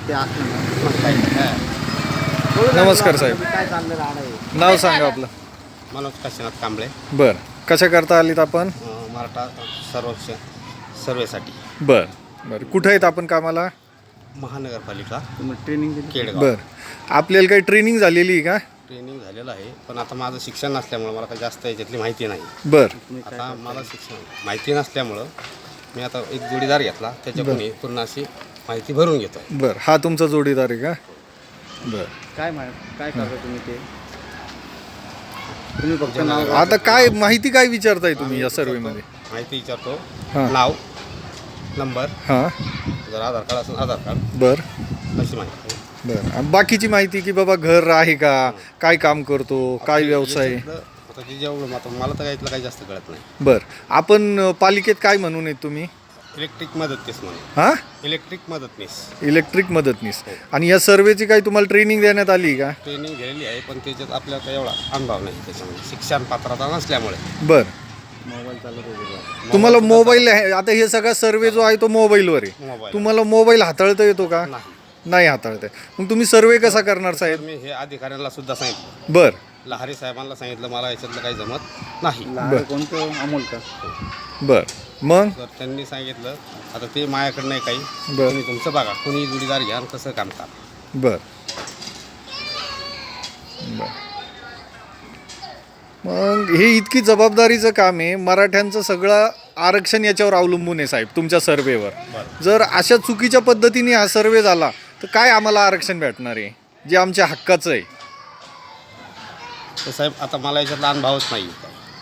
ते असलं ना मग काही नाही. नमस्कार साहेब. काय चाललं राहणं आहे? नाव सांगा आपलं. मनोज काशीनाथ कांबळे, बर, कशा करता आलीत आपण? मराठा सर्वेक्षण सर्वेसाठी बर बर, कुठं आहेत आपण कामाला? महानगरपालिका तुम्ही ट्रेनिंग दिली? केडगाव. बर, आपल्याला काही ट्रेनिंग झालेली आहे का? ट्रेनिंग झालेलं आहे, पण आता माझं शिक्षण नसल्यामुळं मला काही जास्त याच्यातली माहिती नाही. बर तुम्ही काय आता मला शिक्षण माहिती नसल्यामुळं मी आता एक जोडीदार घेतला, त्याच्याकडून पूर्ण अशी माहिती भरून घेतो. बर, हा तुमचा जोडीदार आहे का? बर, काय करता तुम्ही ते? तुम्ही फक्त नाव आता काय माहिती काय विचारताय तुम्ही या सर्वेमध्ये? माहिती विचारतो, हां. नाव, नंबर, हां. जर आधार कार्ड असेल आधार कार्ड, बर अशी माहिती. बर, आणि बाकीची माहिती की बाबा घर आहे का, काय काम करतो, काय व्यवसाय? याच्यातलं आता जे जेवढं आता मला तर यातलं काही जास्त कळत नाही. बर, आपण पालिकेत काय म्हणून आहेत तुम्ही? इलेक्ट्रिक मदतनीस म्हणून. हां, इलेक्ट्रिक मदतनीस इलेक्ट्रिक मदतनीस. आणि या सर्वेची काही तुम्हाला ट्रेनिंग देण्यात आली का? ट्रेनिंग घेतलेली आहे, पण त्याच्यात आपल्याला काही एवढा अनुभव नाही त्याच्यामध्ये, शिक्षण पात्रता नसल्यामुळे. बर, मोबाईल चालत होते? तुम्हाला मोबाईल आता हे सगळा सर्वे जो आहे तो मोबाईलवर आहे. मोबाईल तुम्हाला मोबाईल हाताळता येतो का? नाही. नाही हाताळता येत. मग तुम्ही सर्वे कसा करणार तर साहेब? मी हे अधिकाऱ्यांना सुद्धा सांगितलं, बर लहारी साहेबांना सांगितलं, मला याच्यातलं काही जमत नाही. लहान कोणतं अमोल का? बर, मग तर त्यांनी सांगितलं आता ते माझ्याकडं नाही काही, बर. तुम्ही तुमचं बघा, कोणी जोडीदार घ्या आणि कसं काम करा. बर बर. मग हे इतकी जबाबदारीचं काम आहे, मराठ्यांचं सगळं आरक्षण याच्यावर अवलंबून आहे साहेब तुमच्या सर्वेवर. जर अशा चुकीच्या पद्धतीने हा सर्वे झाला तर काय आम्हाला आरक्षण भेटणार आहे जे आमच्या हक्काचं आहे? तर साहेब आता मला याच्यातला अनुभवच नाही.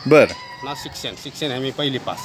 बर ना शिक्षण आहे मी पहिली पास.